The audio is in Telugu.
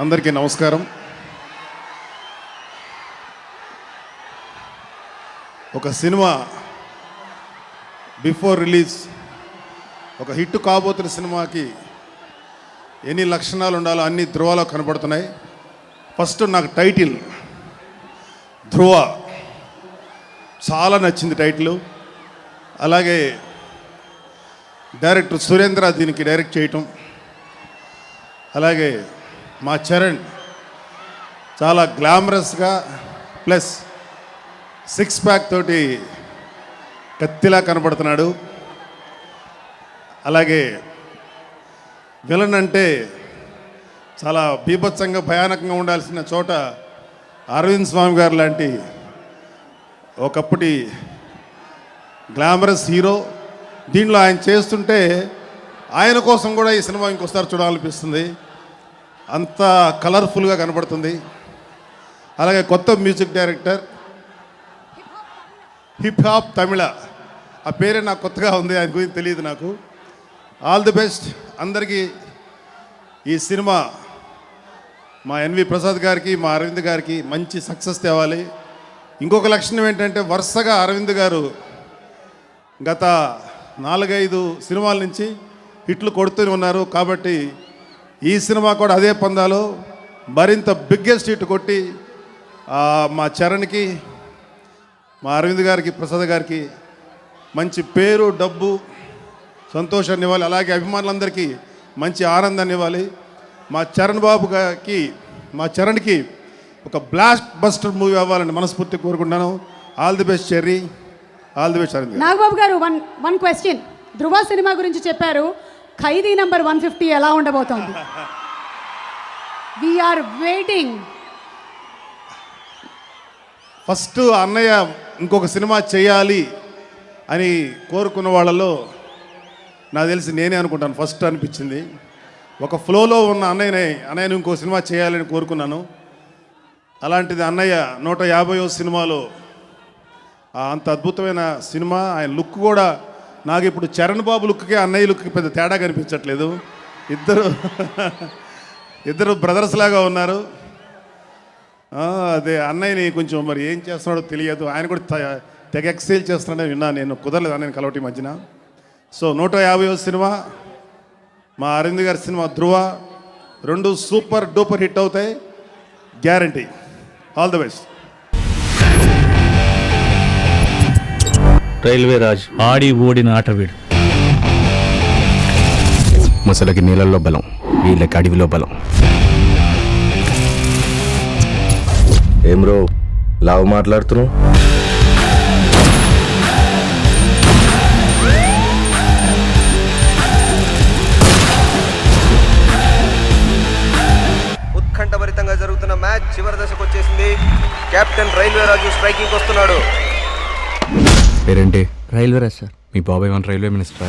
అందరికీ నమస్కారం. ఒక సినిమా బిఫోర్ రిలీజ్ ఒక హిట్ కాబోతున్న సినిమాకి ఎన్ని లక్షణాలు ఉండాలో అన్ని ధ్రువలో కనబడుతున్నాయి. ఫస్ట్ నాకు టైటిల్ ధ్రువ చాలా నచ్చింది టైటిల్. అలాగే డైరెక్టర్ సురేంద్ర దీనికి డైరెక్ట్ చేయటం, అలాగే మా చరణ్ చాలా గ్లామరస్గా ప్లస్ 6 ప్యాక్ తోటి కత్తిలా కనబడుతున్నాడు. అలాగే విలన్ అంటే చాలా బీభత్సంగా భయానకంగా ఉండాల్సిన చోట అరవింద్ స్వామి గారు లాంటి ఒకప్పటి గ్లామరస్ హీరో. దీనిలో ఆయన చేస్తుంటే ఆయన కోసం కూడా ఈ సినిమా ఇంకోసారి చూడాలనిపిస్తుంది. అంత కలర్ఫుల్గా కనబడుతుంది. అలాగే కొత్త మ్యూజిక్ డైరెక్టర్, హిప్ హాప్ తమిళ, ఆ పేరే నాకు కొత్తగా ఉంది, ఆయన గురించి తెలియదు నాకు. ఆల్ ది బెస్ట్ అందరికీ. ఈ సినిమా మా ఎన్వి ప్రసాద్ గారికి, మా అరవింద్ గారికి మంచి సక్సెస్ తేవాలి. ఇంకొక లక్షణం ఏంటంటే వరుసగా అరవింద్ గారు గత 4-5 సినిమాల నుంచి హిట్లు కొడుతూనే ఉన్నారు. కాబట్టి ఈ సినిమా కూడా అదే పందాలో మరింత బిగ్గెస్ట్ హిట్ కొట్టి మా చరణ్కి, మా అరవింద్ గారికి, ప్రసాద్ గారికి మంచి పేరు, డబ్బు, సంతోషాన్ని ఇవ్వాలి. అలాగే అభిమానులందరికీ మంచి ఆనందాన్ని ఇవ్వాలి. మా చరణ్ బాబు గారికి, మా చరణ్కి ఒక బ్లాస్ట్ బస్టర్ మూవీ అవ్వాలని మనస్ఫూర్తి కోరుకుంటున్నాను. All the best Cherry, all the best Aravind. Nagababu గారు వన్ క్వశ్చన్. ధ్రువ సినిమా గురించి చెప్పారు, ఖైదీ నంబర్ 150 ఎలా ఉండబోతోంది? We are waiting. ఫస్ట్ అన్నయ్య ఇంకొక సినిమా చేయాలి అని కోరుకున్న వాళ్ళలో నాకు తెలిసి నేనే అనుకుంటాను. ఫస్ట్ అనిపించింది ఒక ఫ్లోలో ఉన్న అన్నయ్యను ఇంకో సినిమా చేయాలని కోరుకున్నాను. అలాంటిది అన్నయ్య 150వ సినిమాలో అంత అద్భుతమైన సినిమా. ఆయన లుక్ కూడా నాకు ఇప్పుడు చరణ్ బాబు లుక్కి అన్నయ్య లుక్కి పెద్ద తేడా కనిపించట్లేదు. ఇద్దరు బ్రదర్స్ లాగా ఉన్నారు. అదే అన్నయ్యని కొంచెం మరి ఏం చేస్తున్నాడో తెలియదు. ఆయన కూడా తెగ ఎక్సైల్ చేస్తున్నాడని విన్నాను. నేను కుదరలేదు అన్నయ్యని కలవటి మధ్యన. సో 150వ సినిమా, మా అరవింద్ గారి cinema Dhruva, 2 super duper hit అవుతాయి, guarantee. All the best. Railway Raj ఆడి ఓడిన ఆటవీడు. ముసలకి నీళ్ళల్లో బలం, వీళ్ళకి అడవిలో బలం. ఏం రో లావు మాట్లాడుతున్నావు? ఉత్కంఠభరితంగా జరుగుతున్న మ్యాచ్ చివరి దశకు వచ్చేసింది. కెప్టెన్ రైల్వే రాజు స్ట్రైకింగ్ వస్తున్నాడు. పేరేంటి? Railway Raj sir. మీ బాబాయ్ మన రైల్వే మినిస్టరా?